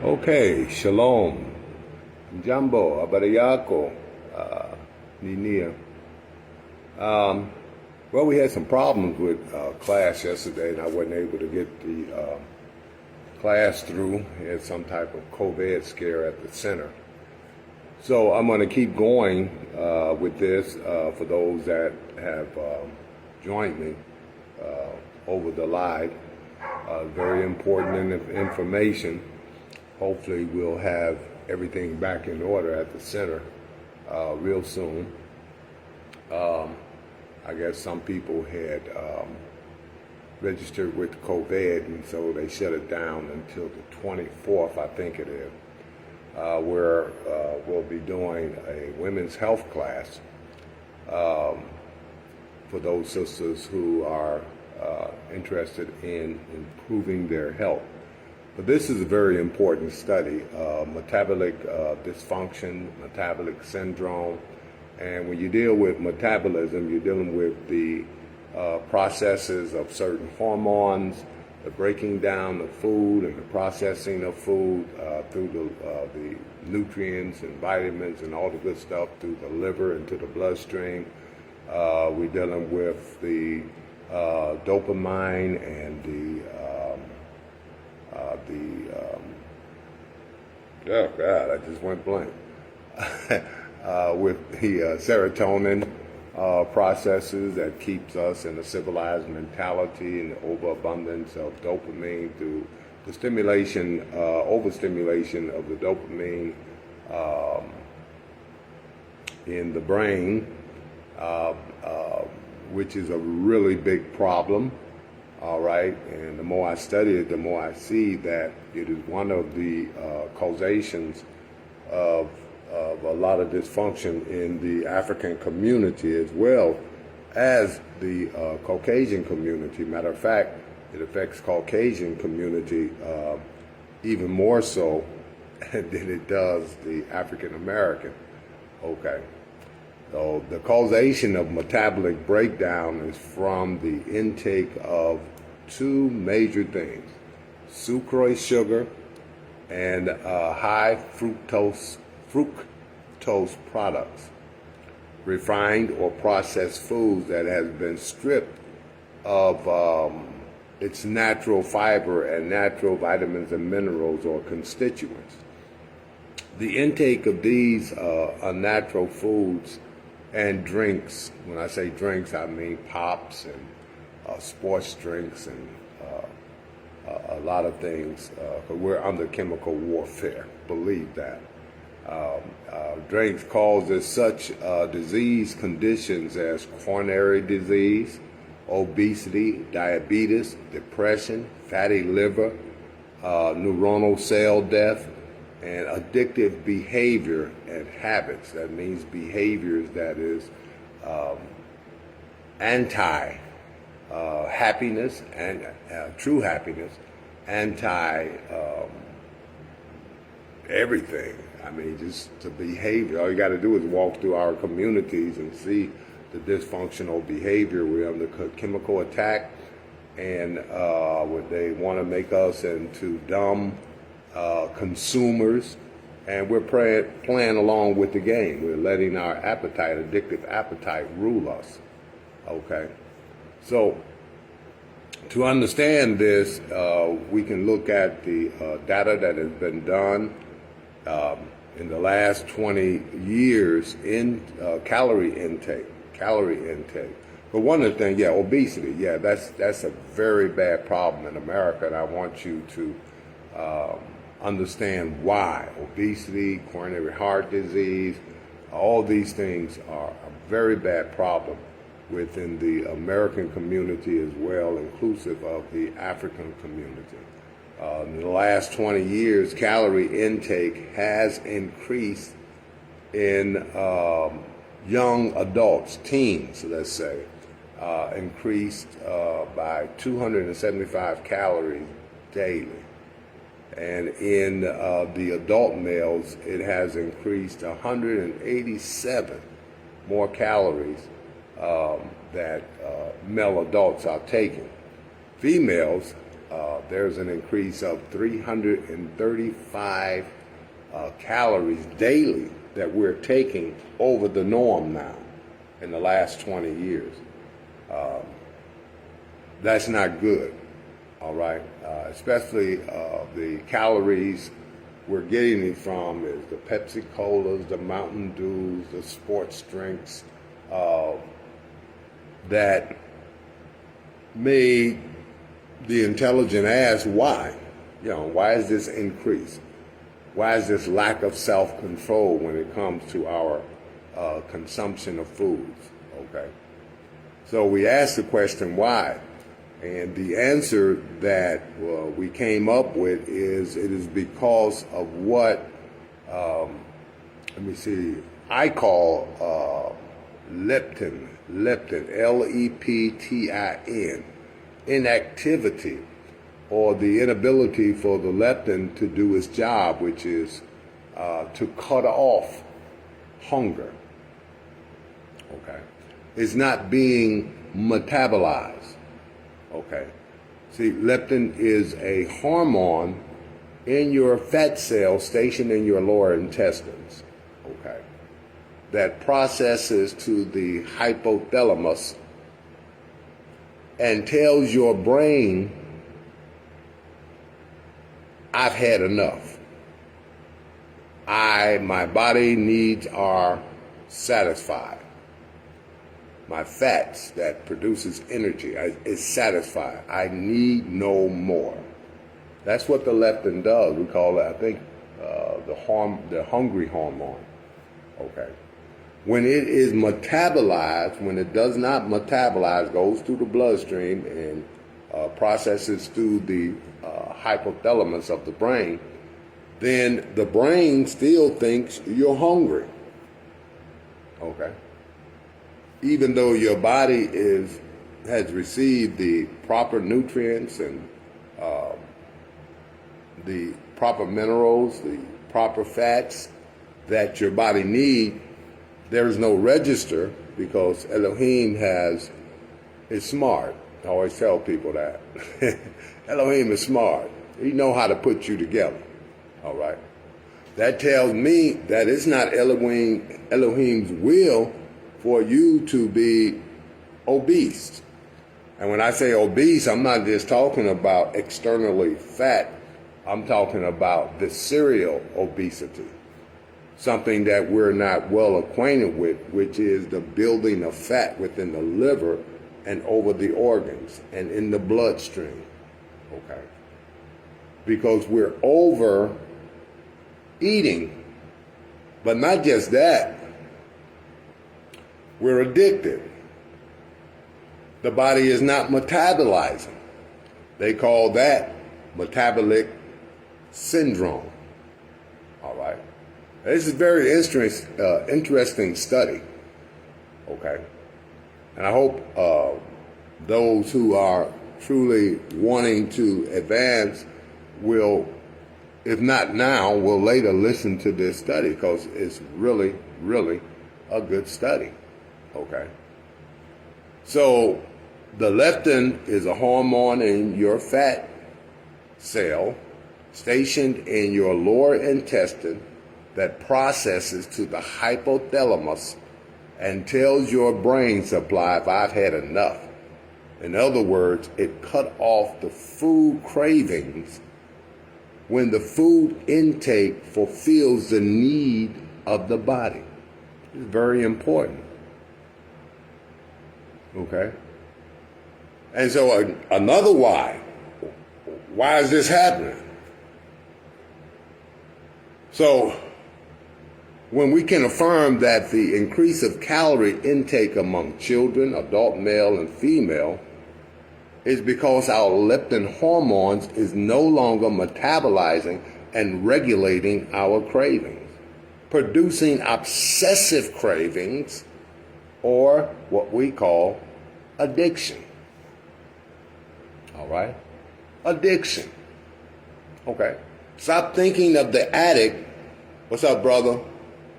Okay, shalom, jambo, abarayako, ninia. Well, we had some problems with class yesterday, and I wasn't able to get the class through. We had some type of COVID scare at the center. So I'm going to keep going with this for those that have joined me over the live. Very important information. Hopefully we'll have everything back in order at the center real soon. I guess some people had registered with COVID, and so they shut it down until the 24th, I think it is, where we'll be doing a women's health class for those sisters who are interested in improving their health. But this is a very important study, metabolic dysfunction, metabolic syndrome. And when you deal with metabolism, you're dealing with the processes of certain hormones, the breaking down of food and the processing of food through the nutrients and vitamins and all the good stuff through the liver into the bloodstream. We're dealing with the dopamine and oh God, I just went blank. With the serotonin processes that keeps us in a civilized mentality and the overabundance of dopamine through the stimulation, overstimulation of the dopamine in the brain, which is a really big problem. All right, and the more I study it, the more I see that it is one of the causations of a lot of dysfunction in the African community as well as the Caucasian community. Matter of fact, it affects Caucasian community even more so than it does the African American. Okay. So the causation of metabolic breakdown is from the intake of two major things: sucrose sugar and high fructose products, refined or processed foods that has been stripped of its natural fiber and natural vitamins and minerals or constituents. The intake of these unnatural foods and drinks, when I say drinks, I mean pops and sports drinks and a lot of things, because we're under chemical warfare, believe that. Drinks causes such disease conditions as coronary disease, obesity, diabetes, depression, fatty liver, neuronal cell death, and addictive behavior and habits. That means behaviors that is anti-happiness and true happiness, anti-everything. I mean, just the behavior. All you got to do is walk through our communities and see the dysfunctional behavior. We're under chemical attack, and they want to make us into dumb consumers, and we're playing along with the game. We're letting our appetite, addictive appetite, rule us. Okay, so to understand this, we can look at the data that has been done in the last 20 years in calorie intake. But one of the things, obesity, that's a very bad problem in America, and I want you to understand why. Obesity, coronary heart disease, all these things are a very bad problem within the American community as well, inclusive of the African community. In the last 20 years, calorie intake has increased in young adults, teens, let's say, increased by 275 calories daily. And in the adult males, it has increased 187 more calories that male adults are taking. Females there's an increase of 335 calories daily that we're taking over the norm now in the last 20 years. That's not good, all right? Especially the calories we're getting it from is the Pepsi Colas, the Mountain Dews, the sports drinks that made the intelligent ask why. Why is this increase? Why is this lack of self-control when it comes to our consumption of foods? Okay. So we asked the question why. And the answer that we came up with is it is because of what, I call leptin, Leptin, inactivity, or the inability for the leptin to do its job, which is to cut off hunger. Okay. It's not being metabolized. Okay. See, leptin is a hormone in your fat cells stationed in your lower intestines. Okay. That processes to the hypothalamus and tells your brain, I've had enough. My body needs are satisfied. My fats that produces energy is satisfied. I need no more. That's what the leptin does. We call it, I think, the hungry hormone. Okay. When it is metabolized, when it does not metabolize, goes through the bloodstream and processes through the hypothalamus of the brain, then the brain still thinks you're hungry. Okay. Even though your body has received the proper nutrients and the proper minerals, the proper fats that your body needs, there is no register because Elohim is smart. I always tell people that. Elohim is smart. He knows how to put you together. All right. That tells me that it's not Elohim's will for you to be obese. And when I say obese, I'm not just talking about externally fat. I'm talking about visceral obesity, something that we're not well acquainted with, which is the building of fat within the liver and over the organs and in the bloodstream. Okay. Because we're over eating, but not just that. We're addicted. The body is not metabolizing. They call that metabolic syndrome. All right. This is a very interesting study. Okay. And I hope those who are truly wanting to advance will, if not now, will later listen to this study because it's really, really a good study. Okay. So the leptin is a hormone in your fat cell stationed in your lower intestine that processes to the hypothalamus and tells your brain supply if I've had enough. In other words, it cut off the food cravings when the food intake fulfills the need of the body. It's very important. Okay? And so another why is this happening? So when we can affirm that the increase of calorie intake among children, adult male and female, is because our leptin hormones is no longer metabolizing and regulating our cravings, producing obsessive cravings, or what we call addiction. All right? Addiction. Okay. Stop thinking of the addict. What's up, brother?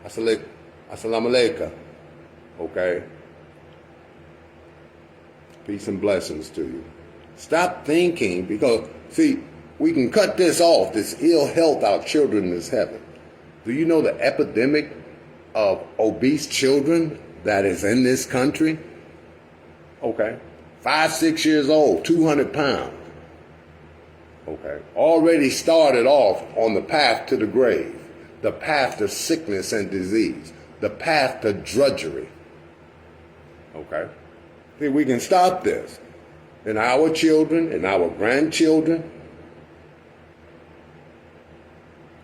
Assalamu alaikum. Okay. Peace and blessings to you. Stop thinking, because See, we can cut this off, this ill health our children is having. Do you know the epidemic of obese children that is in this country? Okay. 5, 6 years old, 200 pounds. Okay. Already started off on the path to the grave, the path to sickness and disease, the path to drudgery. Okay. See, we can stop this. And our children and our grandchildren,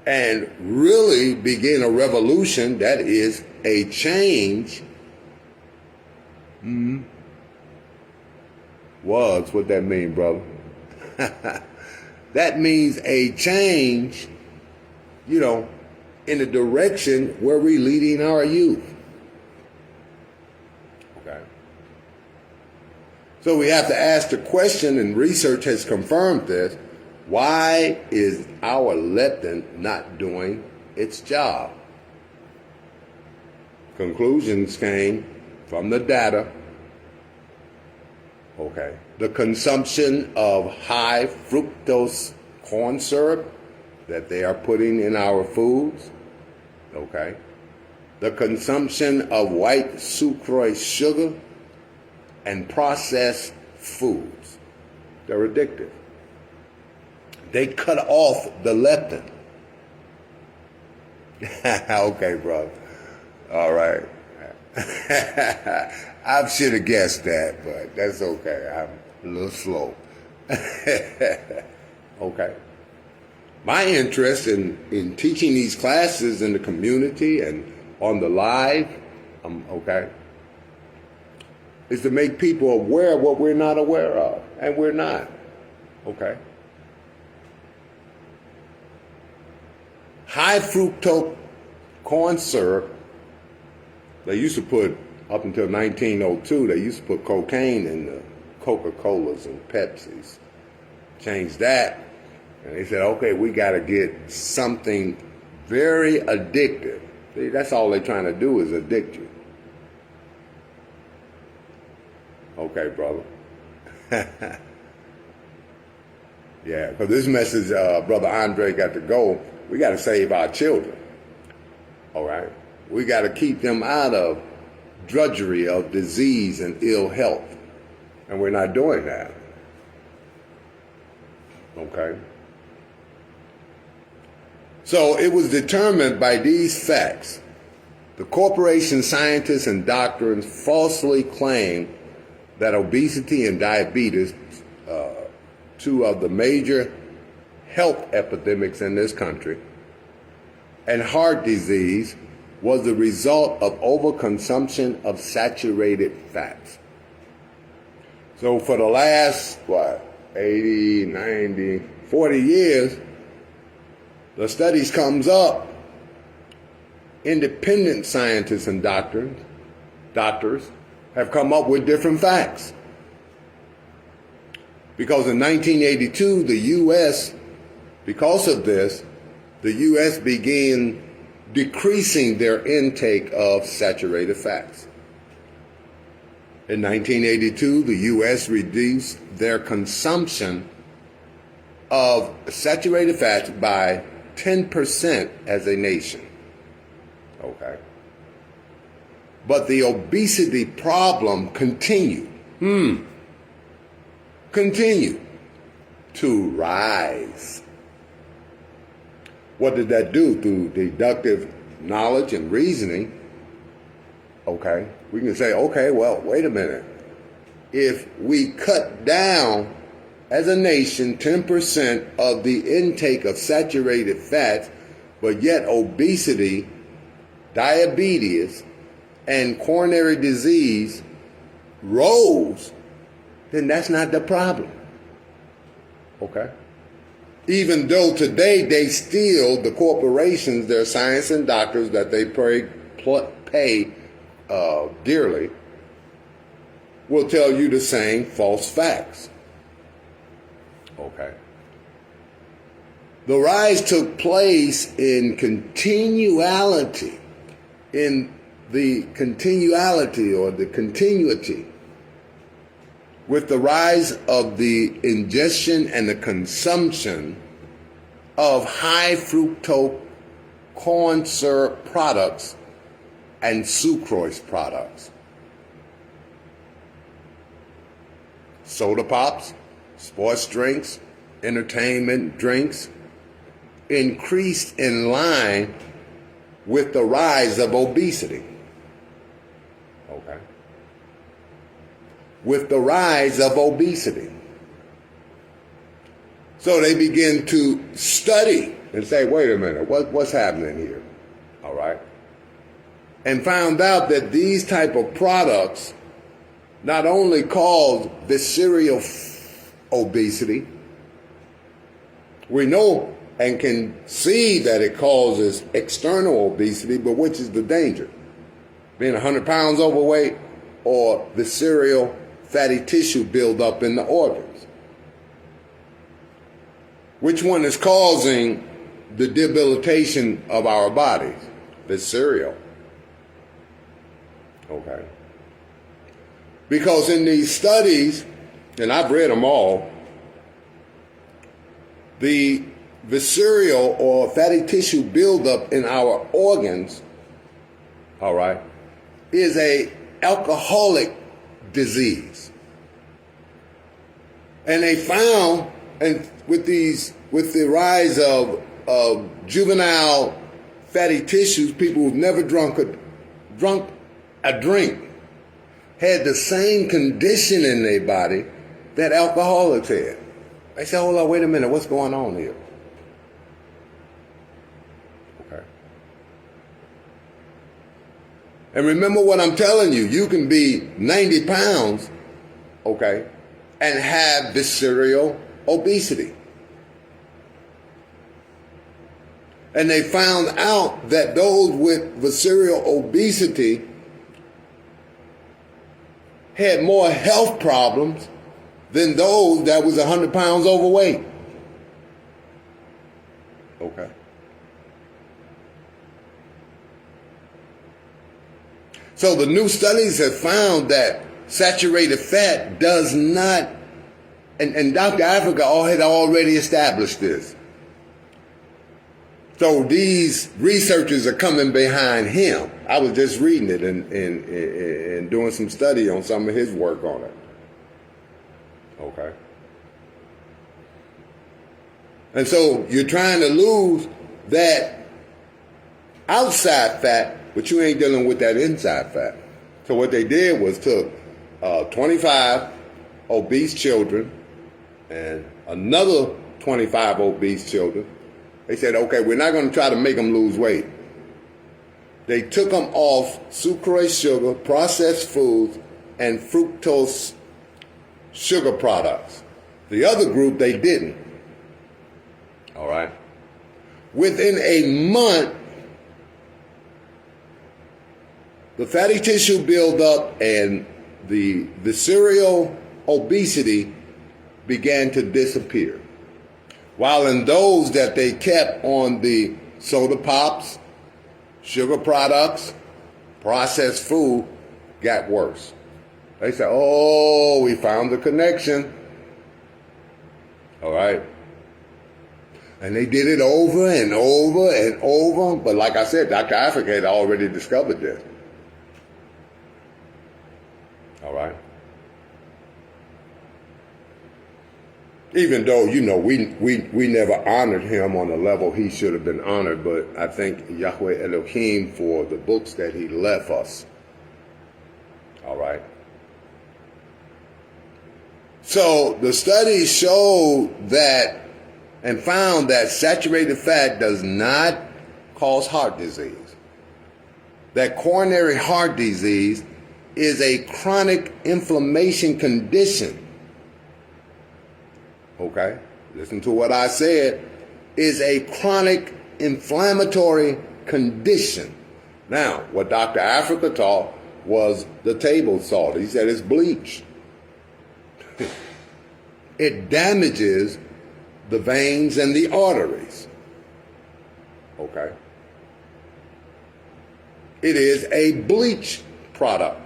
and really begin a revolution that is a change. What'd that mean, brother? That means a change, in the direction where we're leading our youth. Okay. So we have to ask the question, and research has confirmed this, why is our leptin not doing its job? Conclusions came from the data. Okay. The consumption of high fructose corn syrup that they are putting in our foods. Okay. The consumption of white sucrose sugar and processed foods. They're addictive. They cut off the leptin. Okay, bro. All right. I should have guessed that, but that's okay. I'm a little slow. Okay. My interest in teaching these classes in the community and on the live, is to make people aware of what we're not aware of, and we're not. Okay. High fructose corn syrup, they used to put, up until 1902, they used to put cocaine in the Coca-Colas and Pepsis. Changed that, and they said, okay, we got to get something very addictive. See, that's all they're trying to do is addict you. Okay, brother. Yeah, because this message, Brother Andre got to go. We got to save our children. All right? We got to keep them out of drudgery of disease and ill health. And we're not doing that. Okay? So it was determined by these facts. The corporation scientists and doctors falsely claim that obesity and diabetes, two of the major health epidemics in this country, and heart disease was the result of overconsumption of saturated fats. So for the last, 80, 90, 40 years, the studies comes up, independent scientists and doctors have come up with different facts. Because in 1982, the U.S., because of this, the U.S. began decreasing their intake of saturated fats. In 1982, the U.S. reduced their consumption of saturated fats by 10% as a nation. Okay. But the obesity problem continued to rise. What did that do? Through deductive knowledge and reasoning, okay, we can say, okay, well, wait a minute. If we cut down as a nation 10% of the intake of saturated fats, but yet obesity, diabetes, and coronary disease rose, then that's not the problem. Okay? Even though today they still, the corporations, their science and doctors that they pay dearly, will tell you the same false facts. Okay. The rise took place in continuality, with the rise of the ingestion and the consumption of high fructose corn syrup products and sucrose products. Soda pops, sports drinks, entertainment drinks increased in line with the rise of obesity. Okay. With the rise of obesity. So they begin to study and say, wait a minute, what's happening here? All right. And found out that these type of products not only cause visceral obesity, we know and can see that it causes external obesity, but which is the danger? Being 100 pounds overweight or visceral fatty tissue buildup in the organs? Which one is causing the debilitation of our bodies? Visceral. Okay. Because in these studies, and I've read them all, the visceral or fatty tissue buildup in our organs, all right, is a alcoholic disease. And they found, and with the rise of juvenile fatty tissues, people who've never drunk a drink had the same condition in their body that alcoholics had. They said, hold on, wait a minute, what's going on here? Okay. And remember what I'm telling you, you can be 90 pounds, okay, and have visceral obesity. And they found out that those with visceral obesity had more health problems than those that was 100 pounds overweight. Okay. So the new studies have found that saturated fat does not, and Dr. Africa had already established this. So these researchers are coming behind him. I was just reading it and doing some study on some of his work on it. Okay. And so you're trying to lose that outside fat, but you ain't dealing with that inside fat. So what they did was took 25 obese children and another 25 obese children. They said, okay, we're not going to try to make them lose weight. They took them off sucrose sugar, processed foods, and fructose sugar products. The other group, they didn't. All right. Within a month, the fatty tissue buildup and the visceral obesity began to disappear. While in those that they kept on the soda pops, sugar products, processed food, got worse. They said, oh, we found the connection. All right. And they did it over and over and over. But like I said, Dr. Africa had already discovered this. All right. Even though, you know, we never honored him on the level he should have been honored, but I thank Yahweh Elohim for the books that he left us. All right. So the studies showed that and found that saturated fat does not cause heart disease. That coronary heart disease is a chronic inflammation condition. Okay, listen to what I said, is a chronic inflammatory condition. Now, what Dr. Africa taught was the table salt. He said it's bleach. It damages the veins and the arteries. Okay. It is a bleach product.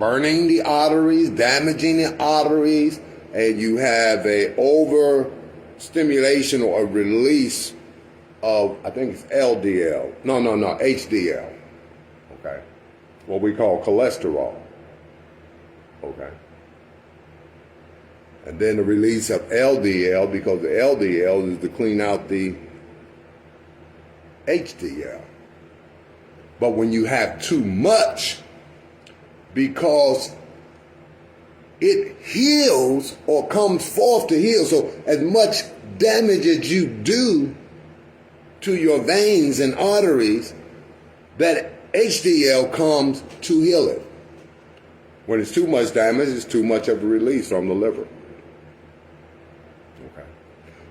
burning the arteries, damaging the arteries, and you have a overstimulation or a release of, I think it's LDL. No, HDL. Okay. What we call cholesterol. Okay. And then the release of LDL, because the LDL is to clean out the HDL. But when you have too much, because it heals or comes forth to heal, so as much damage as you do to your veins and arteries, that HDL comes to heal it. When it's too much damage, it's too much of a release from the liver. Okay.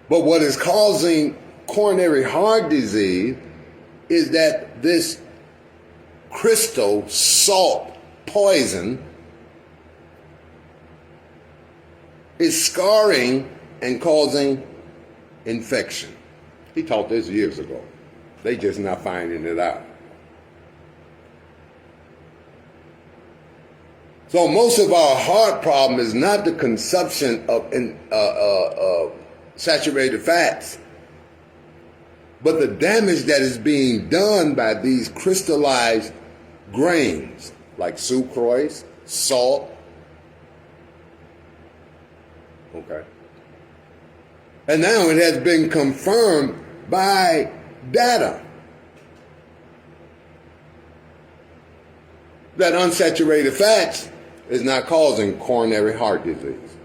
But what is causing coronary heart disease is that this crystal salt poison is scarring and causing infection. He taught this years ago. They just not finding it out. So most of our heart problem is not the consumption of saturated fats, but the damage that is being done by these crystallized grains like sucrose, salt. Okay. And now it has been confirmed by data that unsaturated fats is not causing coronary heart disease.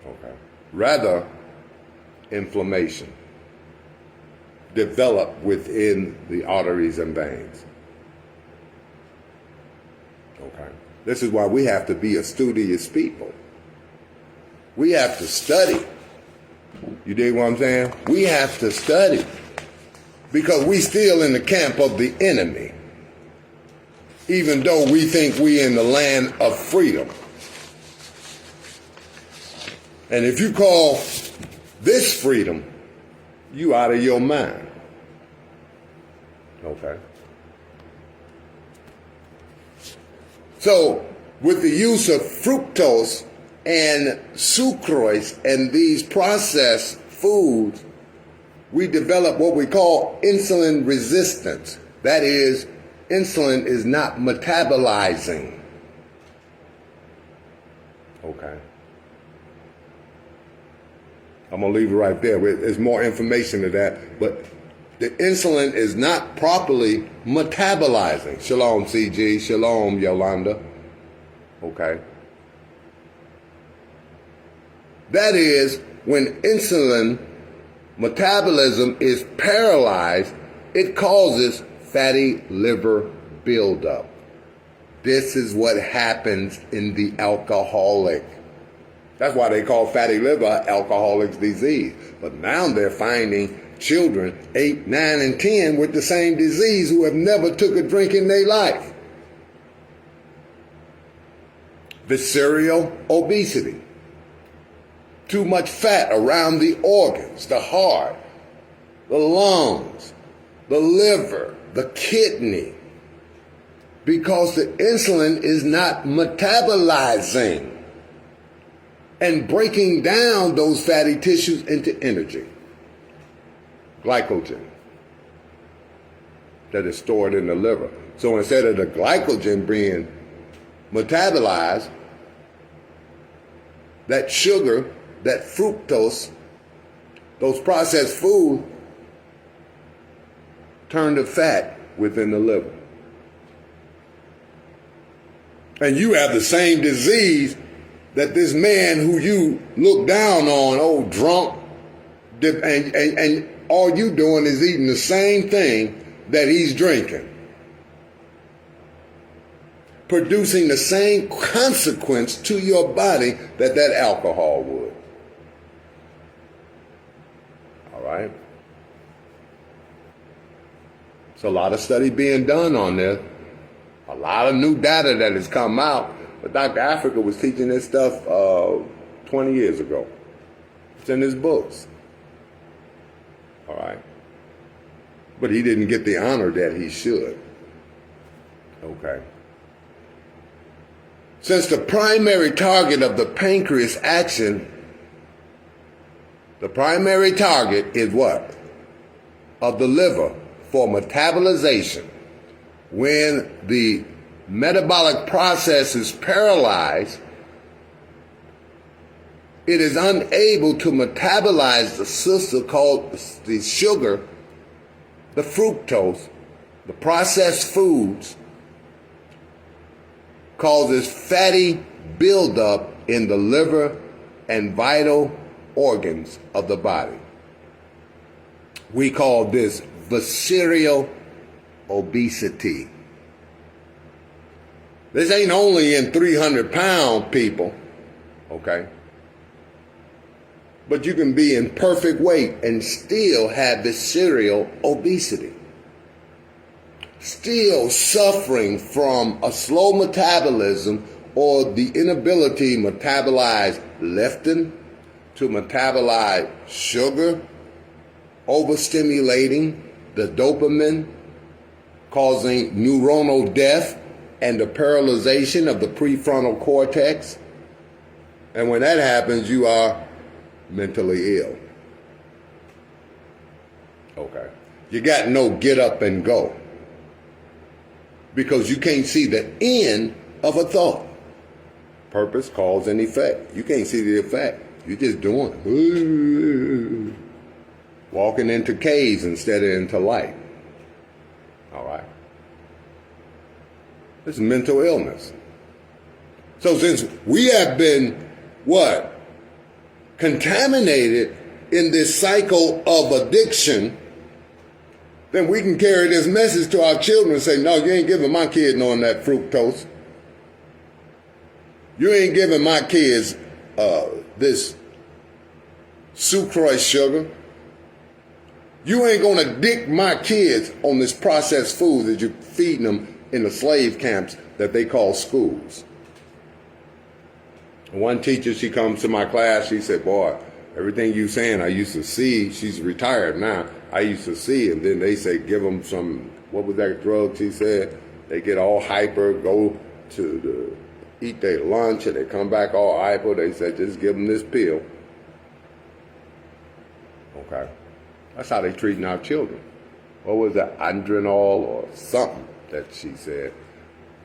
Okay. Rather, inflammation developed within the arteries and veins. Okay. This is why we have to be a studious people. We have to study. You dig what I'm saying? We have to study because we still in the camp of the enemy, even though we think we in the land of freedom. And if you call this freedom, you out of your mind. Okay. So with the use of fructose and sucrose and these processed foods, we develop what we call insulin resistance. That is, insulin is not metabolizing. Okay. I'm going to leave it right there. There's more information to that, but the insulin is not properly metabolizing. Shalom, CG. Shalom, Yolanda. Okay. That is, when insulin metabolism is paralyzed, it causes fatty liver buildup. This is what happens in the alcoholic. That's why they call fatty liver alcoholic's disease. But now they're finding children 8, 9, and 10 with the same disease who have never took a drink in their life. Visceral obesity. Too much fat around the organs, the heart, the lungs, the liver, the kidney, because the insulin is not metabolizing and breaking down those fatty tissues into energy, glycogen, that is stored in the liver. So instead of the glycogen being metabolized, that sugar, that fructose, those processed food turn to fat within the liver. And you have the same disease that this man who you look down on, oh, drunk, and all you doing is eating the same thing that he's drinking, producing the same consequence to your body that alcohol would. All right? So a lot of study being done on this, a lot of new data that has come out, but Dr. Africa was teaching this stuff 20 years ago. It's in his books. All right? But he didn't get the honor that he should. Okay. Since the primary target of the pancreas action, the primary target is what? Of the liver for metabolization. When the metabolic process is paralyzed, it is unable to metabolize the sister called the sugar, the fructose, the processed foods, causes fatty buildup in the liver and vital organs of the body. We call this visceral obesity. This ain't only in 300-pound people, okay? But you can be in perfect weight and still have visceral obesity. Still suffering from a slow metabolism or the inability to metabolize leptin, to metabolize sugar, overstimulating the dopamine, causing neuronal death and the paralyzation of the prefrontal cortex. And when that happens, you are mentally ill. Okay. You got no get up and go. Because you can't see the end of a thought. Purpose, cause, and effect. You can't see the effect. You're just doing. Walking into caves instead of into light. All right. This is mental illness. So since we have been, what? Contaminated in this cycle of addiction, then we can carry this message to our children and say, no, you ain't giving my kid none of that fructose. You ain't giving my kids this sucrose sugar. You ain't going to dick my kids on this processed food that you're feeding them in the slave camps that they call schools. One teacher, she comes to my class, she said, boy, everything you saying I used to see. She's retired now. I used to see. And then they say, give them some, what was that drug she said? They get all hyper, go to eat their lunch, and they come back all hyper. They said, just give them this pill. Okay. That's how they treating our children. What was that, Andronol or something that she said?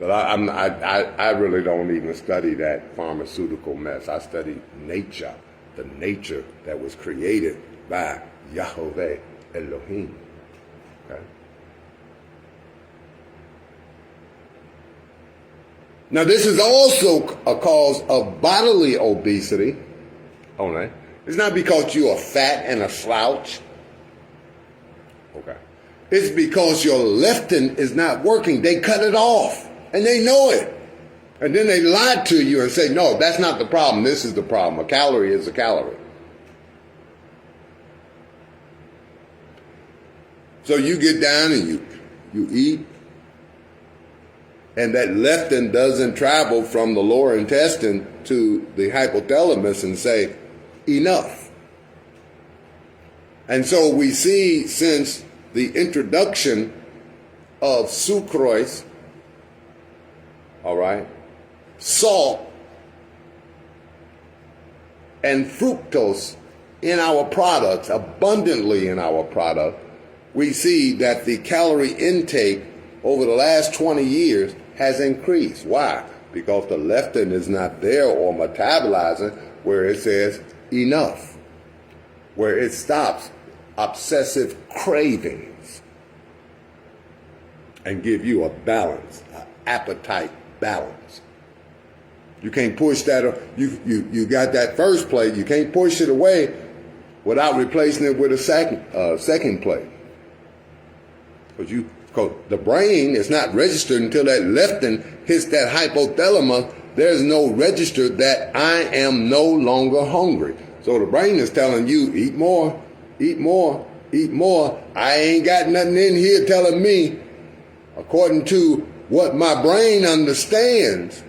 But I really don't even study that pharmaceutical mess. I study nature, the nature that was created by Yahweh Elohim. Okay. Now this is also a cause of bodily obesity. All right. It's not because you are fat and a slouch. Okay. It's because your leptin is not working. They cut it off. And they know it. And then they lie to you and say, no, that's not the problem. This is the problem. A calorie is a calorie. So you get down and you eat. And that leptin doesn't travel from the lower intestine to the hypothalamus and say, enough. And so we see since the introduction of sucrose, all right, salt and fructose in our products, abundantly in our product, we see that the calorie intake over the last 20 years has increased. Why? Because the leptin is not there or metabolizing where it says enough, where it stops obsessive cravings and give you a balance, an appetite balance. You can't push that. You got that first plate. You can't push it away without replacing it with a second plate. Because the brain is not registered until that leptin hits that hypothalamus. There's no register that I am no longer hungry. So the brain is telling you, eat more, eat more, eat more. I ain't got nothing in here telling me, according to what my brain understands,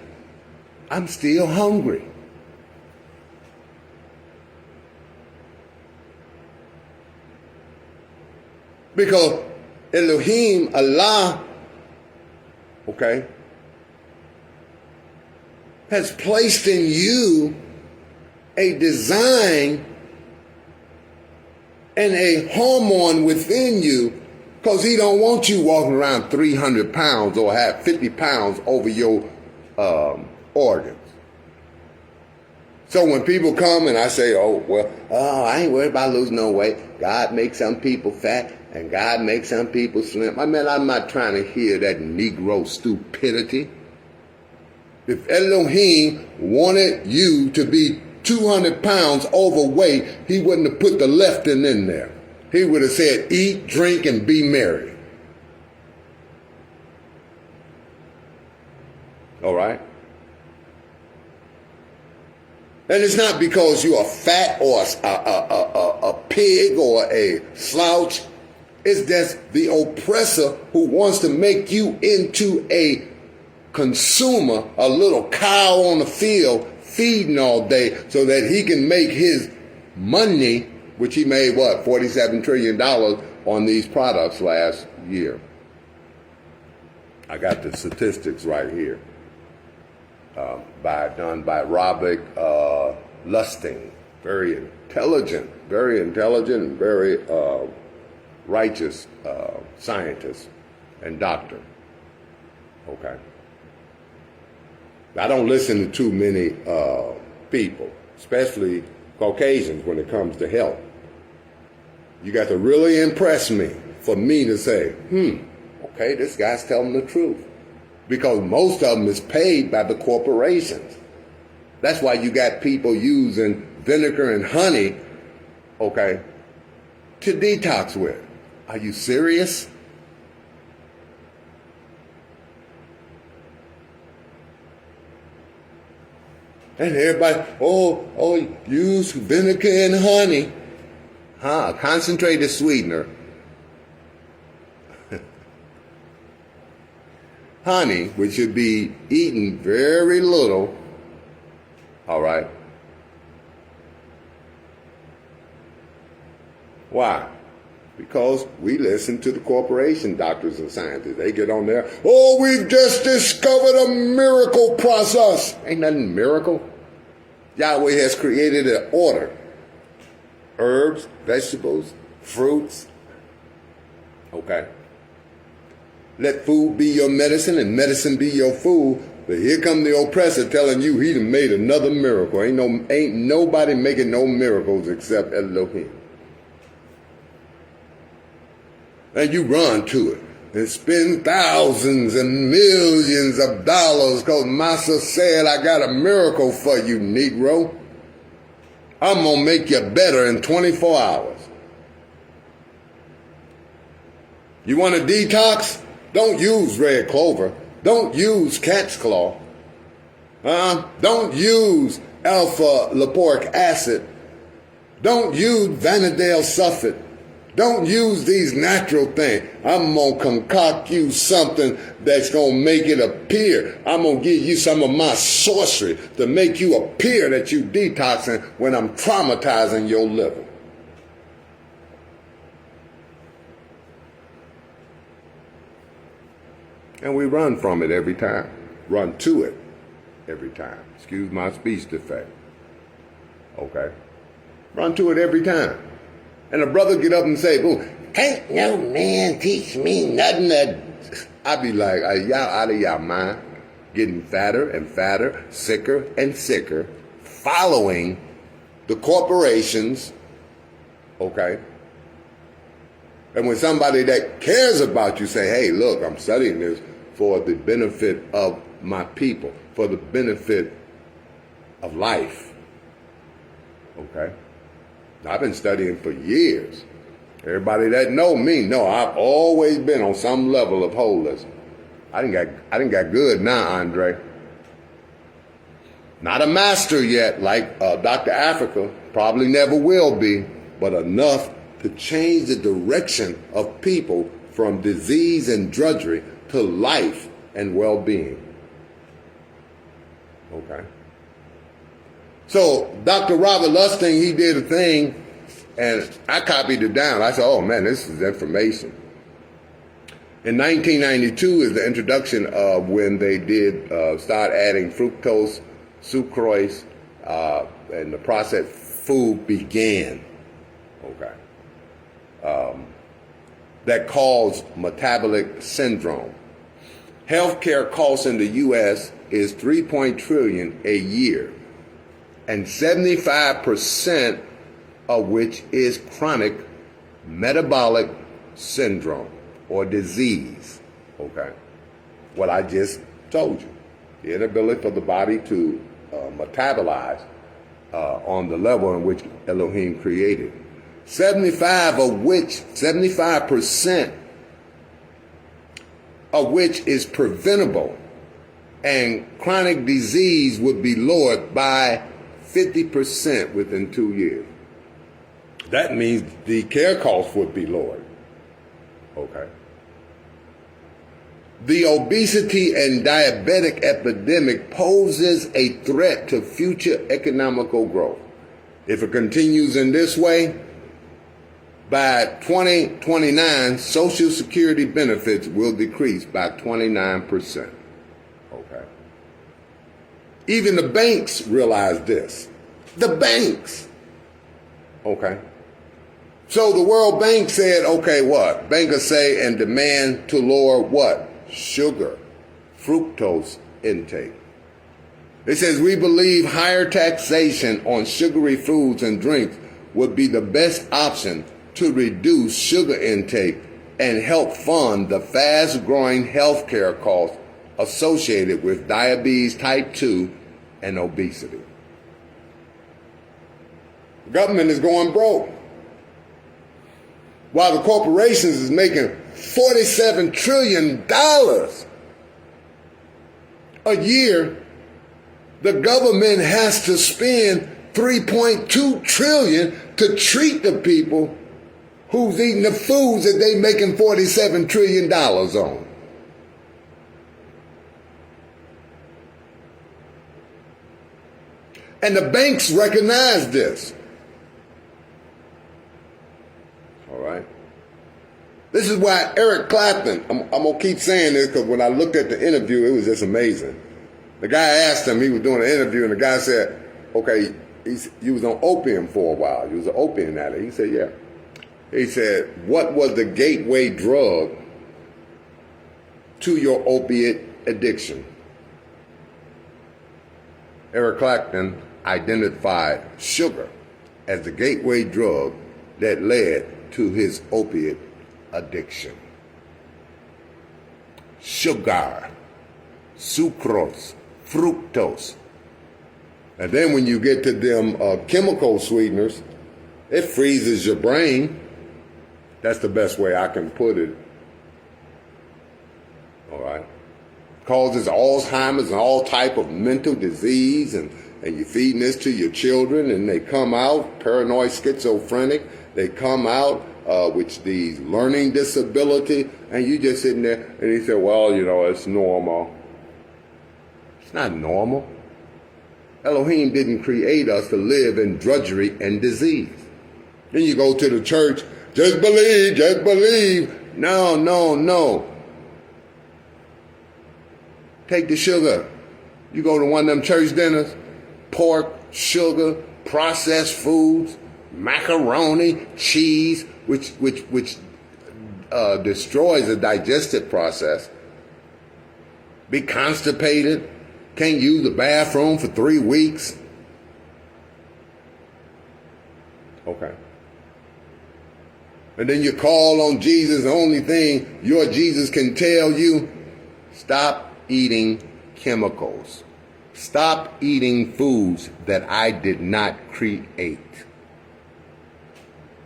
I'm still hungry. Because Elohim, Allah, okay, has placed in you a design and a hormone within you, because he don't want you walking around 300 pounds or have 50 pounds over your organs. So when people come and I say, I ain't worried about losing no weight. God makes some people fat and God makes some people slim. I mean, I'm not trying to hear that Negro stupidity. If Elohim wanted you to be 200 pounds overweight, he wouldn't have put the leptin in there. He would have said, eat, drink, and be merry. All right? And it's not because you're fat or a pig or a slouch. It's just the oppressor who wants to make you into a consumer, a little cow on the field, feeding all day so that he can make his money, which he made, $47 trillion on these products last year. I got the statistics right here. Done by Robert Lustig. Very intelligent, and very righteous scientist and doctor. Okay. I don't listen to too many people, especially Caucasians, when it comes to health. You got to really impress me for me to say, okay, this guy's telling the truth. Because most of them is paid by the corporations. That's why you got people using vinegar and honey, okay, to detox with. Are you serious? And everybody, use vinegar and honey. Concentrated sweetener. Honey, which should be eaten very little, all right? Why? Because we listen to the corporation doctors and scientists. They get on there, we've just discovered a miracle process. Ain't nothing miracle. Yahweh has created an order. Herbs, vegetables, fruits, okay? Let food be your medicine and medicine be your food. But here come the oppressor telling you he done made another miracle. Ain't nobody making no miracles except Elohim. And you run to it and spend thousands and millions of dollars because Massa said, I got a miracle for you, Negro. I'm going to make you better in 24 hours. You want to detox? Don't use red clover. Don't use cat's claw. Don't use alpha lipoic acid. Don't use Vanadale sulfate. Don't use these natural things. I'm going to concoct you something that's going to make it appear. I'm going to give you some of my sorcery to make you appear that you detoxing when I'm traumatizing your liver. And we run from it every time. Run to it every time. Excuse my speech defect. Okay? Run to it every time. And a brother get up and say, can't no man teach me nothing that... I be like, are y'all out of y'all mind? Getting fatter and fatter, sicker and sicker, following the corporations, okay? And when somebody that cares about you say, hey, look, I'm studying this for the benefit of my people, for the benefit of life. Okay? I've been studying for years. Everybody that know me know I've always been on some level of holism. I didn't got good now, Andre. Not a master yet, like Dr. Africa, probably never will be, but enough to change the direction of people from disease and drudgery to life and well-being. Okay? So Dr. Robert Lustig, he did a thing, and I copied it down. I said, oh man, this is information. In 1992 is the introduction of when they did start adding fructose sucrose, and the processed food began. Okay. That caused metabolic syndrome. Healthcare costs in the U.S. is $3 trillion a year, and 75% of which is chronic metabolic syndrome or disease. Okay, what I just told you, the inability for the body to metabolize on the level in which Elohim created. 75% of which is preventable, and chronic disease would be lowered by 50% within 2 years. That means the care costs would be lowered. Okay. The obesity and diabetic epidemic poses a threat to future economical growth. If it continues in this way, by 2029, Social Security benefits will decrease by 29%. Okay. Even the banks realize this. The banks. Okay. So the World Bank said, okay, what? Bankers say and demand to lower what? Sugar, fructose intake. It says, we believe higher taxation on sugary foods and drinks would be the best option to reduce sugar intake and help fund the fast-growing healthcare costs associated with diabetes type 2 and obesity. The government is going broke, while the corporations is making $47 trillion a year. The government has to spend $3.2 trillion to treat the people who's eating the foods that they making $47 trillion on. And the banks recognize this. All right. This is why Eric Clapton, I'm going to keep saying this because when I looked at the interview, it was just amazing. The guy asked him, he was doing an interview, and the guy said, okay, you was on opium for a while. You was an opium addict. He said, yeah. He said, what was the gateway drug to your opiate addiction? Eric Clapton identified sugar as the gateway drug that led to his opiate addiction. Sugar, sucrose, fructose. And then when you get to them chemical sweeteners, it freezes your brain. That's the best way I can put it. All right. Causes Alzheimer's and all type of mental disease, and you're feeding this to your children, and they come out paranoid, schizophrenic. They come out with these learning disability, and you just sitting there, and he said, well, it's normal. It's not normal. Elohim didn't create us to live in drudgery and disease. Then you go to the church, just believe, just believe. No. Take the sugar. You go to one of them church dinners, pork, sugar, processed foods, macaroni, cheese, which destroys the digestive process. Be constipated, can't use the bathroom for 3 weeks. Okay. And then you call on Jesus. The only thing your Jesus can tell you, stop eating chemicals. Stop eating foods that I did not create.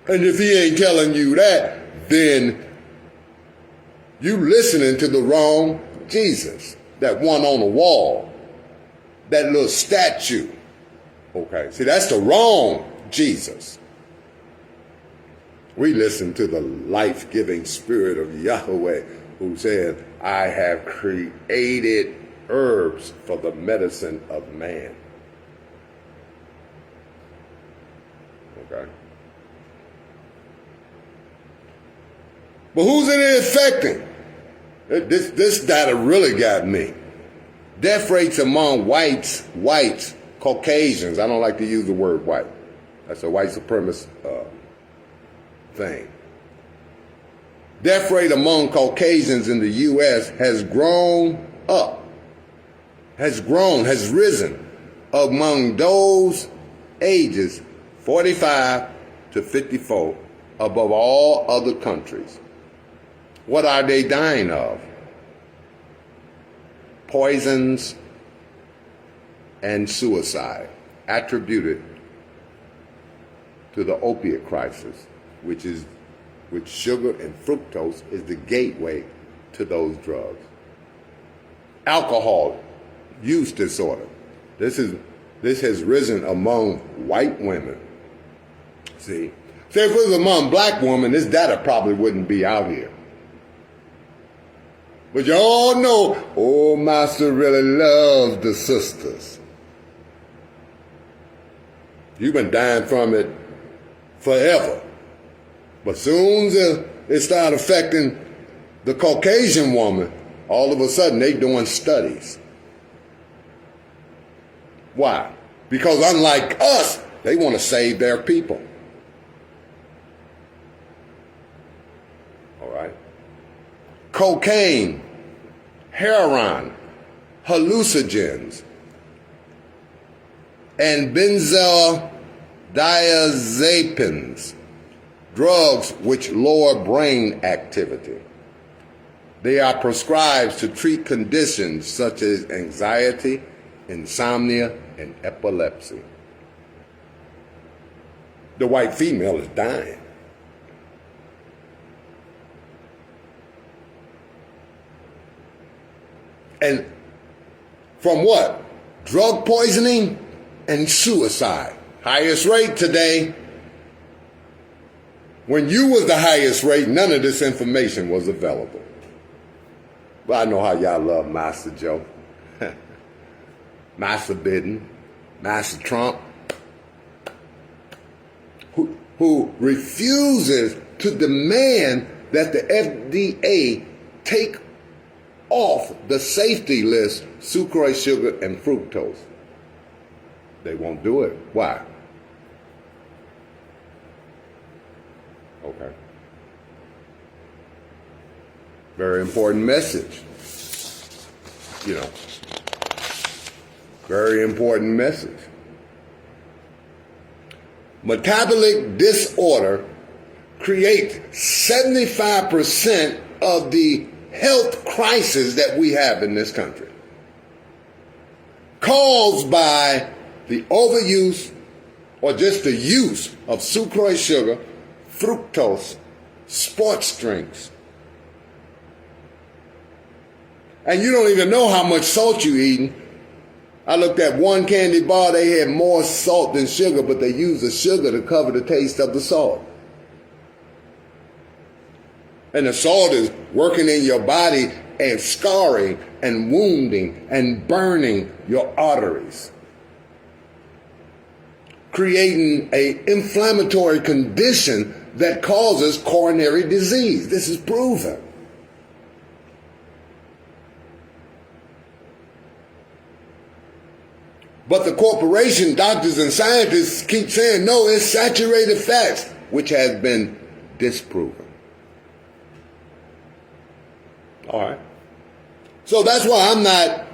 And if he ain't telling you that, then you listening to the wrong Jesus. That one on the wall. That little statue. Okay, see, that's the wrong Jesus. We listen to the life-giving spirit of Yahweh, who said, I have created herbs for the medicine of man. Okay. But who's it affecting? This data really got me. Death rates among whites, Caucasians. I don't like to use the word white. That's a white supremacist thing. Death rate among Caucasians in the U.S. has risen among those ages 45 to 54 above all other countries. What are they dying of? Poisons and suicide attributed to the opiate crisis, which sugar and fructose is the gateway to those drugs. Alcohol use disorder. This has risen among white women. See, if it was among black women, this data probably wouldn't be out here. But you all know, old master really loves the sisters. You've been dying from it forever. But soon as it started affecting the Caucasian woman, all of a sudden they doing studies. Why? Because unlike us, they want to save their people. All right? Cocaine, heroin, hallucinogens, and benzodiazepines, drugs which lower brain activity. They are prescribed to treat conditions such as anxiety, insomnia, and epilepsy. The white female is dying. And from what? Drug poisoning and suicide. Highest rate today. When you was the highest rate, none of this information was available. But I know how y'all love Master Joe. Master Biden, Master Trump, who refuses to demand that the FDA take off the safety list sucrose, sugar, and fructose. They won't do it. Why? Okay. Very important message. You know. Very important message. Metabolic disorder creates 75% of the health crisis that we have in this country, caused by the overuse or just the use of sucrose, sugar, fructose, sports drinks. And you don't even know how much salt you're eating. I looked at one candy bar, they had more salt than sugar, but they used the sugar to cover the taste of the salt. And the salt is working in your body and scarring and wounding and burning your arteries, creating an inflammatory condition that causes coronary disease. This is proven. But the corporation, doctors, and scientists keep saying, no, it's saturated fats, which has been disproven. All right. So that's why I'm not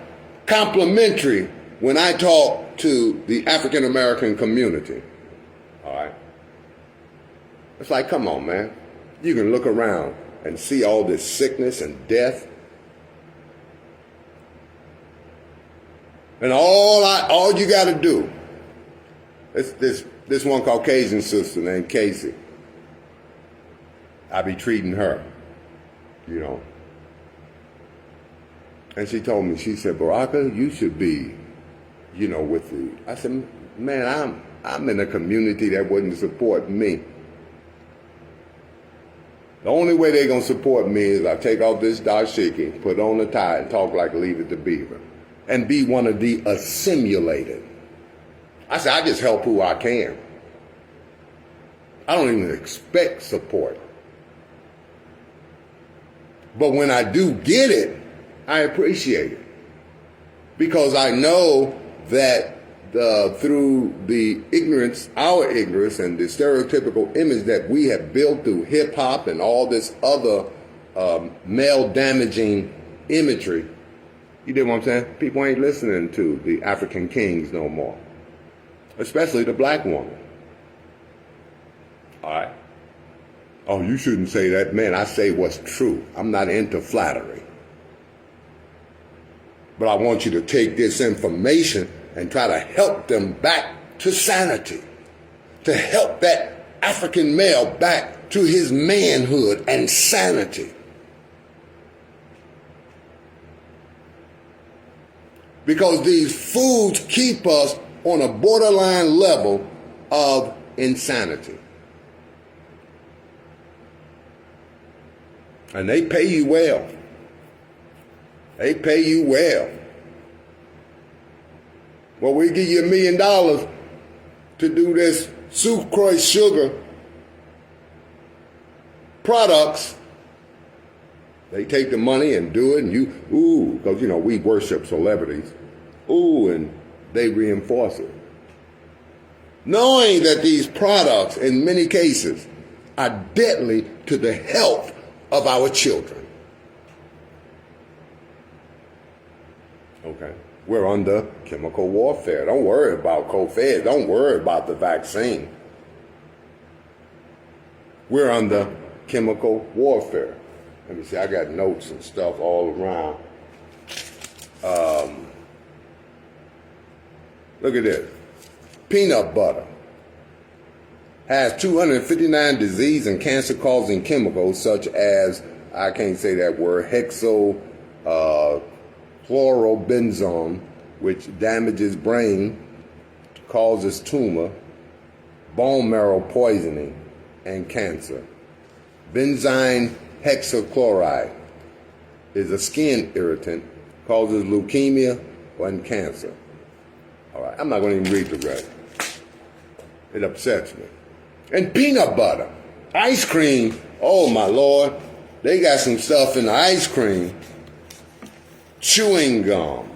complimentary when I talk to the African American community. All right. It's like, come on, man. You can look around and see all this sickness and death. And all you got to do, this one Caucasian sister named Casey, I be treating her, you know. And she told me, she said, Baraka, you should be, you know, with the, I said, man, I'm in a community that wouldn't support me. The only way they're going to support me is I take off this dashiki, put on the tie, and talk like Leave It to Beaver. And be one of the assimilated. I said, I just help who I can. I don't even expect support. But when I do get it, I appreciate it. because I know that through the ignorance, our ignorance, and the stereotypical image that we have built through hip hop and all this other male damaging imagery, you get what I'm saying? People ain't listening to the African kings no more, especially the black woman. All right. Oh, you shouldn't say that. Man, I say what's true. I'm not into flattery. But I want you to take this information and try to help them back to sanity, to help that African male back to his manhood and sanity. Because these foods keep us on a borderline level of insanity. And they pay you well. They pay you well. Well, we give you $1 million to do this sucrose sugar products. They take the money and do it, and you, because, we worship celebrities. And they reinforce it. Knowing that these products, in many cases, are deadly to the health of our children. Okay. We're under chemical warfare. Don't worry about COVID. Don't worry about the vaccine. We're under chemical warfare. Let me see, I got notes and stuff all around. Look at this. Peanut butter has 259 disease and cancer-causing chemicals such as, I can't say that word, hexachlorobenzone, which damages brain, causes tumor, bone marrow poisoning, and cancer. Benzene hexachloride is a skin irritant, causes leukemia and cancer. All right, I'm not going to even read the rest. It upsets me. And peanut butter, ice cream, oh my Lord, they got some stuff in the ice cream. Chewing gum,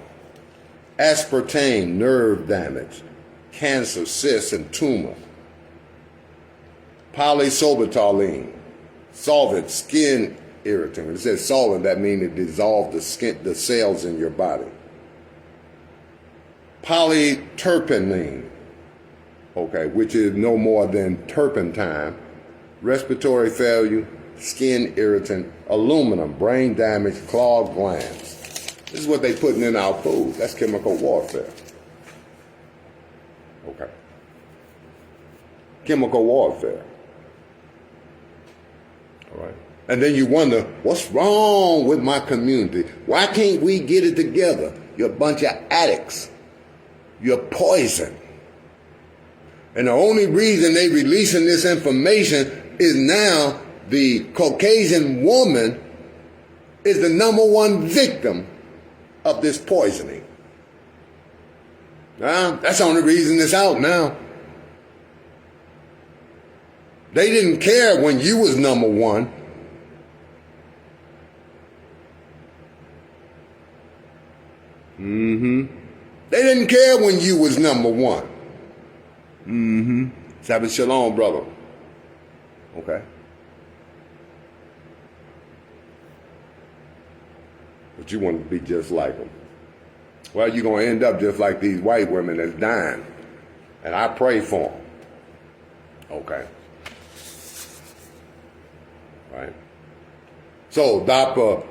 aspartame, nerve damage, cancer, cysts, and tumor. Polysorbitolene, solvent, skin irritant. When it says solvent, that means it dissolves the cells in your body. Polyterpene, okay, which is no more than turpentine, respiratory failure, skin irritant, aluminum, brain damage, clogged glands. This is what they're putting in our food. That's chemical warfare. Okay. Chemical warfare. All right. And then you wonder, what's wrong with my community? Why can't we get it together? You're a bunch of addicts. You're poison. And the only reason they're releasing this information is now the Caucasian woman is the #1 victim of this poisoning. That's the only reason it's out now. They didn't care when you was #1. They didn't care when you was #1. Sabbath shalom, brother. Okay. But you want to be just like them. Well, you're going to end up just like these white women that's dying. And I pray for them. Okay. Right. So Dr.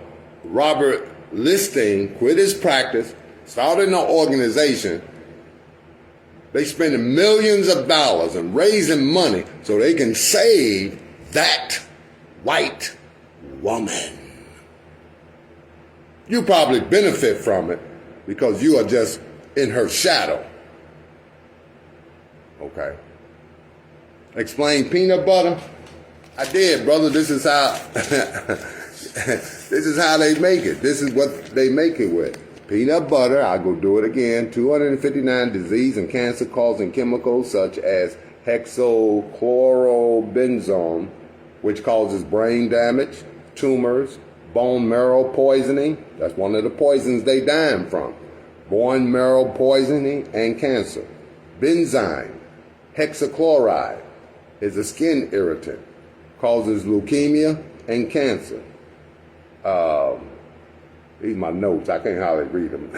Robert Listing quit his practice, started an organization. They spending millions of dollars and raising money so they can save that white woman. You probably benefit from it because you are just in her shadow. Okay. Explain peanut butter? I did, brother. This is how this is how they make it. This is what they make it with. Peanut butter, I'll go do it again, 259 disease and cancer-causing chemicals such as hexachlorobenzone, which causes brain damage, tumors, bone marrow poisoning. That's one of the poisons they dying from. bone marrow poisoning and cancer. Benzene hexachloride is a skin irritant, causes leukemia and cancer. These are my notes. I can't hardly read them.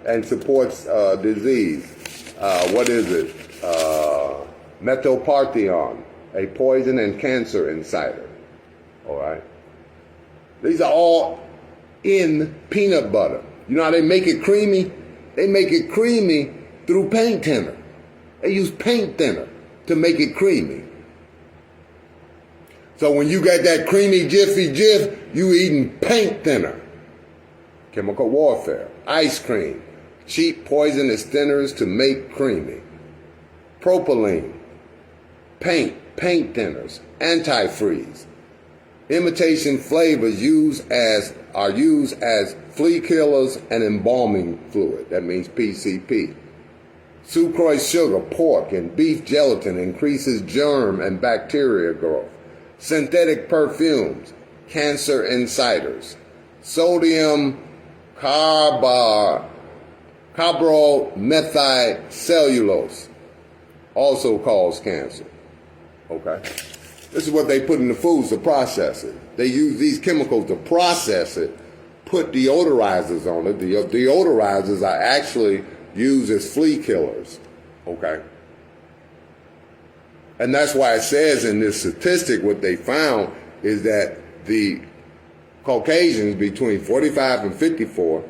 And supports disease. What is it? Metoparthion, a poison and cancer inciter. All right. These are all in peanut butter. You know how they make it creamy? They make it creamy through paint thinner. They use paint thinner to make it creamy. So when you got that creamy jiffy jif, you eating paint thinner. Chemical warfare. Ice cream. Cheap poisonous thinners to make creamy. Propylene. Paint thinners. Antifreeze. Imitation flavors are used as flea killers and embalming fluid. That means PCP. Sucrose sugar, pork, and beef gelatin increases germ and bacteria growth. Synthetic perfumes, cancer inciters. Sodium carbamethicellulose also cause cancer. Okay? This is what they put in the foods to process it. They use these chemicals to process it, put deodorizers on it. The deodorizers are actually used as flea killers. Okay? And that's why it says in this statistic what they found is that the Caucasians between 45 and 54,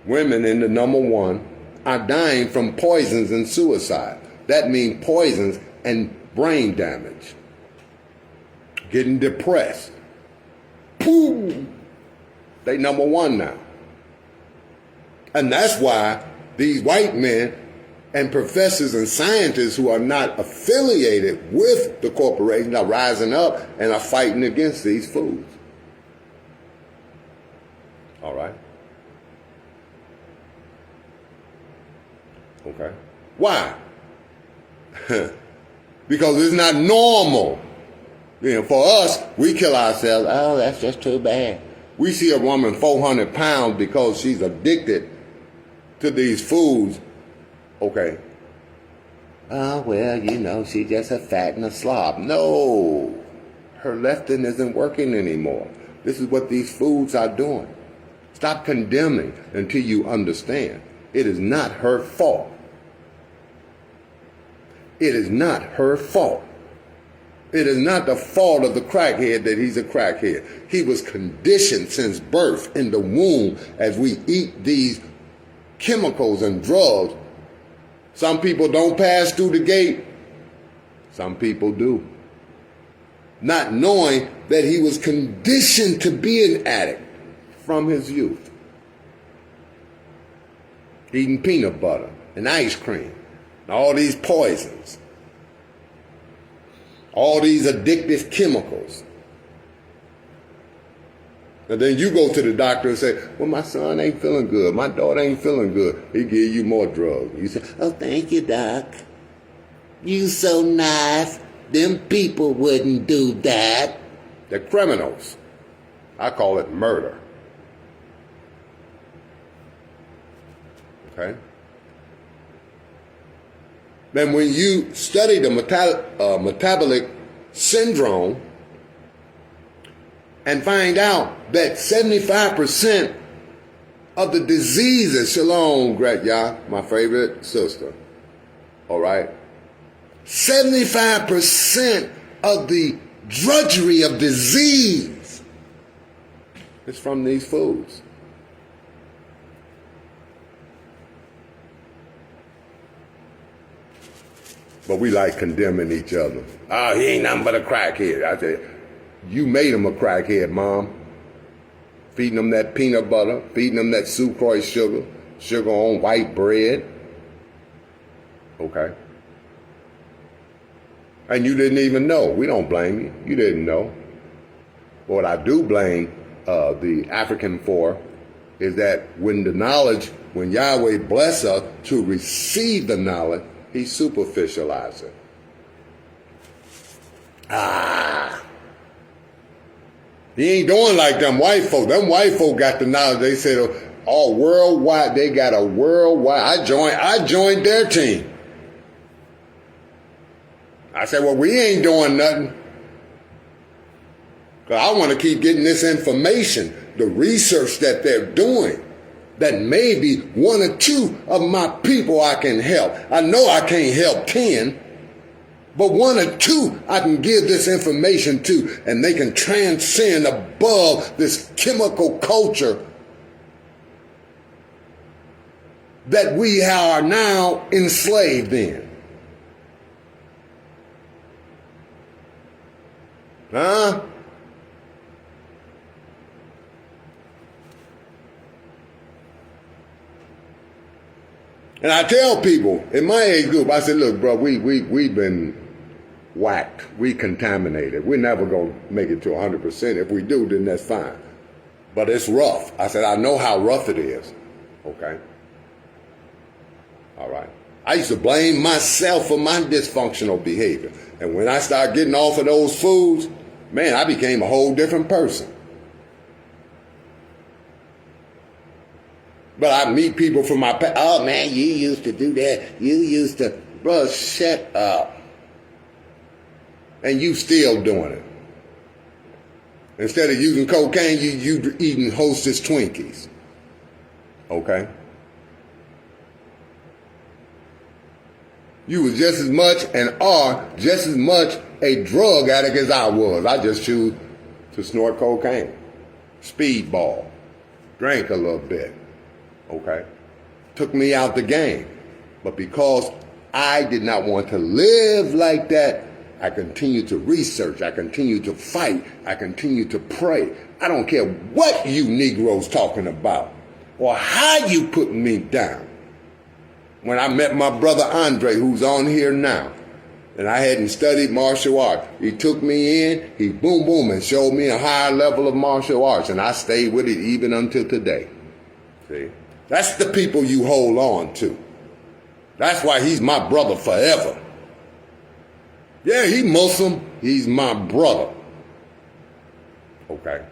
women in the number one, are dying from poisons and suicide. That means poisons and brain damage. Getting depressed. Boom! They number one now. And that's why these white men and professors and scientists who are not affiliated with the corporations are rising up and are fighting against these foods. All right? Okay. Why? Because it's not normal. You know, for us, we kill ourselves. Oh, that's just too bad. We see a woman 400 pounds because she's addicted to these foods. Okay. Oh, well, you know, she's just a fat and a slob. No. Her leptin isn't working anymore. This is what these foods are doing. Stop condemning until you understand. It is not her fault. It is not her fault. It is not the fault of the crackhead that he's a crackhead. He was conditioned since birth in the womb as we eat these chemicals and drugs. Some people don't pass through the gate. Some people do. Not knowing that he was conditioned to be an addict from his youth. Eating peanut butter and ice cream. And all these poisons. All these addictive chemicals. And then you go to the doctor and say, well, my son ain't feeling good. My daughter ain't feeling good. He give you more drugs. You say, oh, thank you, doc. You so nice. Them people wouldn't do that. They're criminals. I call it murder. Okay? Then when you study the metabolic syndrome and find out that 75% of the diseases, Shalom, Gretya, my favorite sister, all right? 75% of the drudgery of disease is from these foods. But we like condemning each other. Oh, he ain't nothing but a crackhead. I say, you made him a crackhead, Mom. Feeding him that peanut butter, feeding him that sucrose sugar, sugar on white bread. Okay. And you didn't even know. We don't blame you. You didn't know. What I do blame the African for is that when Yahweh bless us to receive the knowledge, he superficialized it. He ain't doing like them white folk. Them white folk got the knowledge. They said, oh, all worldwide. They got a worldwide. I joined their team. I said, well, we ain't doing nothing. Because I want to keep getting this information, the research that they're doing, that maybe one or two of my people I can help. I know I can't help 10, but one or two I can give this information to, and they can transcend above this chemical culture that we are now enslaved in. Huh? And I tell people in my age group, I said, look, bro, we've been whacked. We contaminated. We're never going to make it to 100%. If we do, then that's fine. But it's rough. I said, I know how rough it is. Okay? All right. I used to blame myself for my dysfunctional behavior. And when I started getting off of those foods, man, I became a whole different person. But I meet people from my past. Oh, man, you used to do that. You used to. Bro, shut up. And you still doing it. Instead of using cocaine, you eating Hostess Twinkies. Okay? You was just as much and are just as much a drug addict as I was. I just choose to snort cocaine, speedball, drank a little bit. Okay? Took me out the game. But because I did not want to live like that, I continued to research. I continued to fight. I continued to pray. I don't care what you Negroes talking about or how you put me down. When I met my brother Andre, who's on here now, and I hadn't studied martial arts, he took me in, he boom, boom, and showed me a higher level of martial arts, and I stayed with it even until today. See? That's the people you hold on to. That's why he's my brother forever. Yeah, he Muslim, he's my brother. Okay.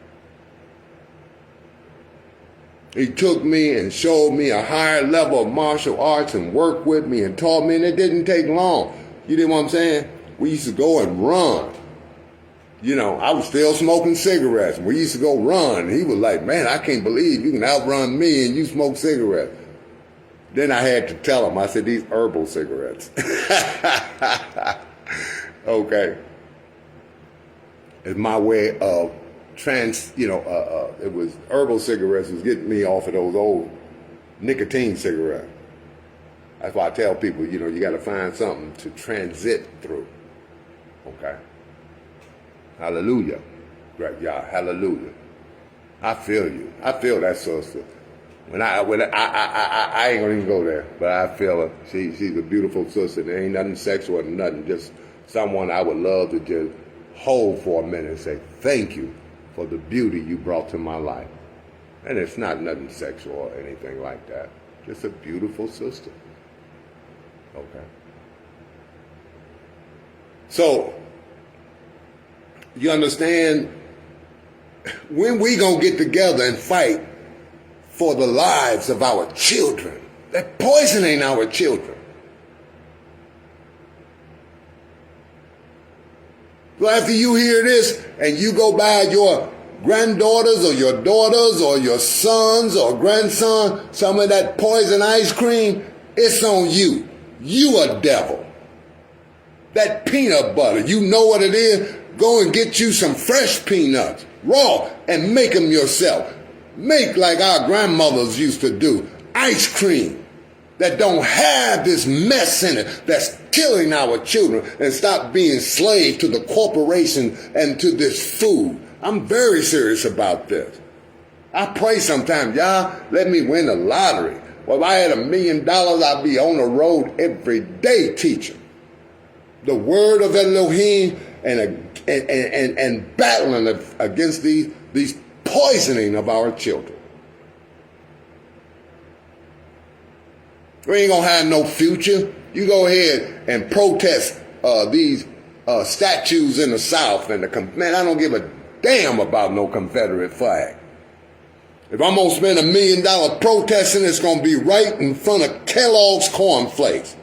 He took me and showed me a higher level of martial arts and worked with me and taught me, and it didn't take long. You know what I'm saying? We used to go and run. You know, I was still smoking cigarettes. We used to go run. He was like, man, I can't believe you can outrun me and you smoke cigarettes. Then I had to tell him, I said, these herbal cigarettes. Okay. It's my way of it was herbal cigarettes was getting me off of those old nicotine cigarettes. That's why I tell people, you got to find something to transit through. Okay. Hallelujah. Great, y'all. Hallelujah. I feel you. I feel that sister. I ain't gonna even go there, but I feel her. She's a beautiful sister. There ain't nothing sexual or nothing. Just someone I would love to just hold for a minute and say, thank you for the beauty you brought to my life. And it's not nothing sexual or anything like that. Just a beautiful sister. Okay. So, you understand, when we gonna get together and fight for the lives of our children? They're poisoning our children. So after you hear this and you go by your granddaughters or your daughters or your sons or grandson, some of that poison ice cream, it's on you. You a devil. That peanut butter, you know what it is? Go and get you some fresh peanuts, raw, and make them yourself. Make like our grandmothers used to do, ice cream that don't have this mess in it that's killing our children, and stop being slave to the corporation and to this food. I'm very serious about this. I pray sometimes, y'all, let me win the lottery. Well, if I had $1 million, I'd be on the road every day teaching the word of Elohim and battling against these poisoning of our children. We ain't gonna have no future. You go ahead and protest these statues in the South and man, I don't give a damn about no Confederate flag. If I'm going to spend $1 million protesting, it's going to be right in front of Kellogg's cornflakes.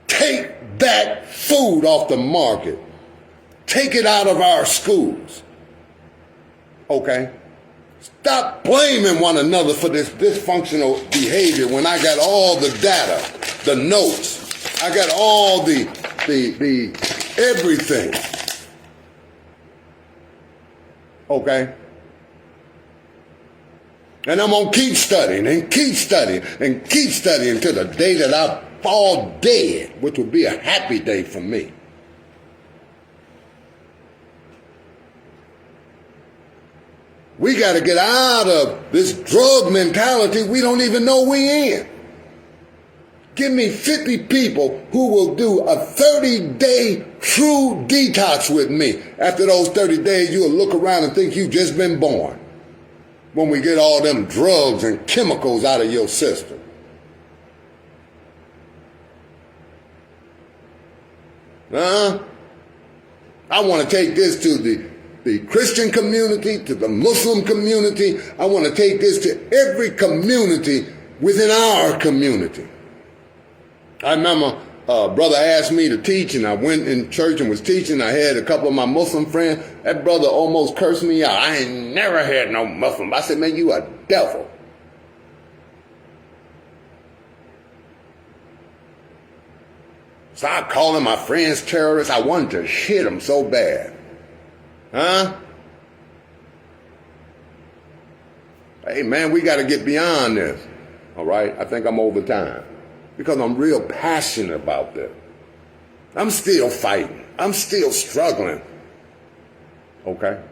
Take that food off the market. Take it out of our schools. Okay? Stop blaming one another for this dysfunctional behavior when I got all the data, the notes. I got all the everything. Okay? And I'm going to keep studying and keep studying and keep studying until the day that I fall dead, which will be a happy day for me. We got to get out of this drug mentality we don't even know we in. Give me 50 people who will do a 30-day true detox with me. After those 30 days, you'll look around and think you've just been born. When we get all them drugs and chemicals out of your system. I want to take this to the Christian community, to the Muslim community. I want to take this to every community within our community. I remember a brother asked me to teach, and I went in church and was teaching. I had a couple of my Muslim friends. That brother almost cursed me out. I ain't never had no Muslim. I said, man, you a devil. Started calling my friends terrorists. I wanted to hit them so bad. Hey, man, we got to get beyond this. All right? I think I'm over time. Because I'm real passionate about this. I'm still fighting. I'm still struggling. Okay?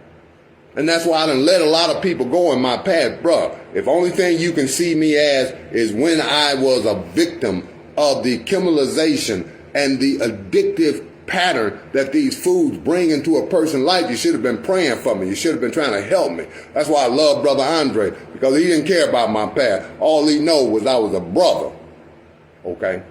And that's why I done let a lot of people go in my path. Bruh, if only thing you can see me as is when I was a victim of the criminalization and the addictive pattern that these foods bring into a person's life, you should have been praying for me. You should have been trying to help me. That's why I love Brother Andre, because he didn't care about my past. All he knew was I was a brother. Okay?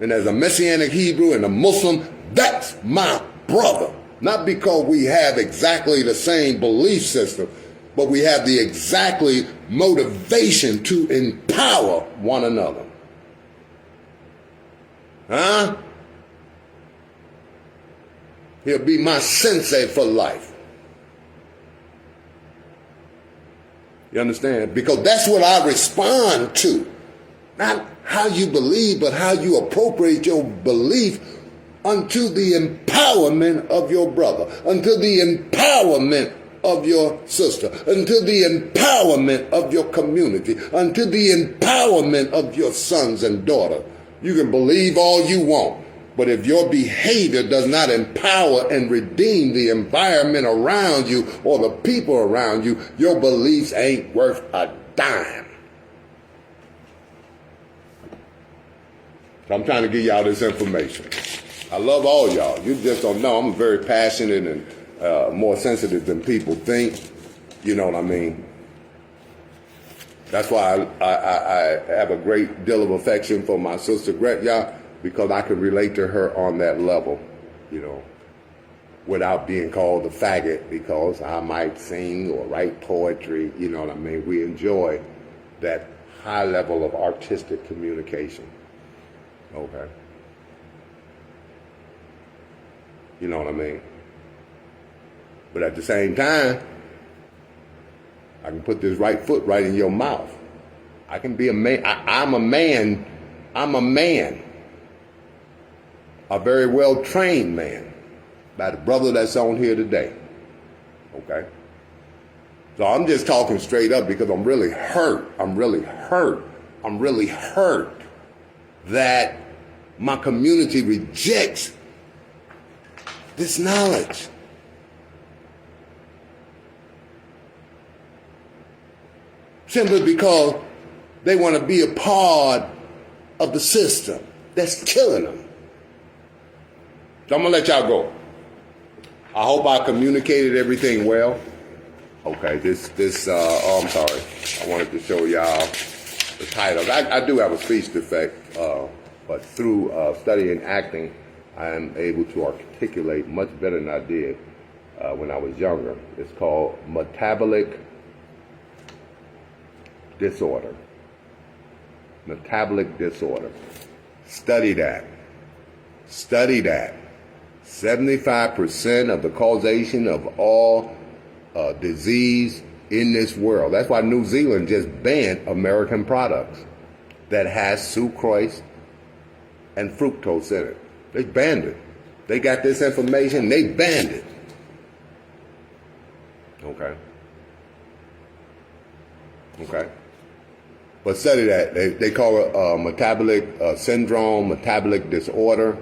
And as a Messianic Hebrew and a Muslim, that's my brother. Not because we have exactly the same belief system, but we have the exactly motivation to empower one another. He'll be my sensei for life. You understand? Because that's what I respond to. Not how you believe, but how you appropriate your belief unto the empowerment of your brother, unto the empowerment of your sister, unto the empowerment of your community, unto the empowerment of your sons and daughters. You can believe all you want, but if your behavior does not empower and redeem the environment around you or the people around you, your beliefs ain't worth a dime. So I'm trying to give y'all this information. I love all y'all. You just don't know. I'm very passionate and more sensitive than people think. You know what I mean? That's why I have a great deal of affection for my sister Gretya, because I can relate to her on that level, you know, without being called a faggot, because I might sing or write poetry, you know what I mean? We enjoy that high level of artistic communication. Okay. You know what I mean? But at the same time, I can put this right foot right in your mouth. I can be a man. I'm a man. I'm a man. A very well-trained man by the brother that's on here today. Okay? So I'm just talking straight up because I'm really hurt. I'm really hurt. I'm really hurt that my community rejects this knowledge. Simply because they want to be a part of the system that's killing them. So I'm going to let y'all go. I hope I communicated everything well. Okay, oh, I'm sorry. I wanted to show y'all the titles. I do have a speech defect, but through studying acting, I am able to articulate much better than I did when I was younger. It's called Metabolic Disorder. Metabolic disorder. Study that. Study that. 75% of the causation of all disease in this world. That's why New Zealand just banned American products that has sucrose and fructose in it. They banned it. They got this information, they banned it. Okay. Okay. But study that. They call it metabolic syndrome, metabolic disorder,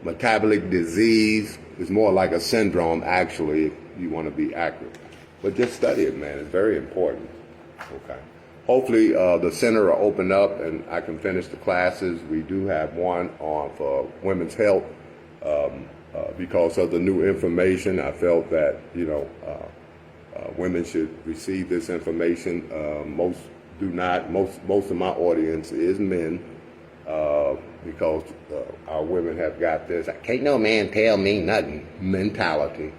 metabolic disease. It's more like a syndrome, actually, if you want to be accurate. But just study it, man. It's very important. Okay. Hopefully, the center will open up and I can finish the classes. We do have one on for women's health. Because of the new information, I felt that, women should receive this information. Most do not. Most of my audience is men, because our women have got this "can't no man tell me nothing" mentality,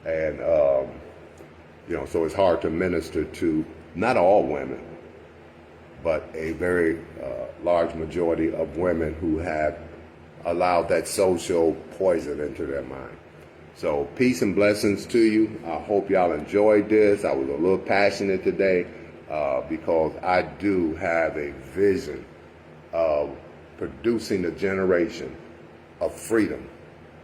and so it's hard to minister to not all women, but a very large majority of women who have allowed that social poison into their mind. So peace and blessings to you. I hope y'all enjoyed this. I was a little passionate today because I do have a vision of producing a generation of freedom,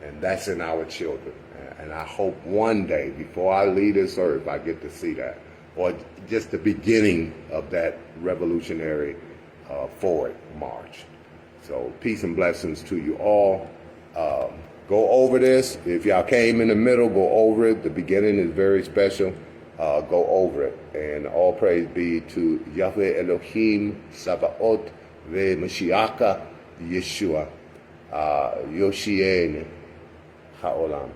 and that's in our children. And I hope one day, before I leave this earth, I get to see that, or just the beginning of that revolutionary forward march. So peace and blessings to you all. Go over this. If y'all came in the middle, go over it. The beginning is very special. Go over it. And all praise be to Yahweh Elohim Sabaoth ve Mashiach Yeshua Yoshien Haolam.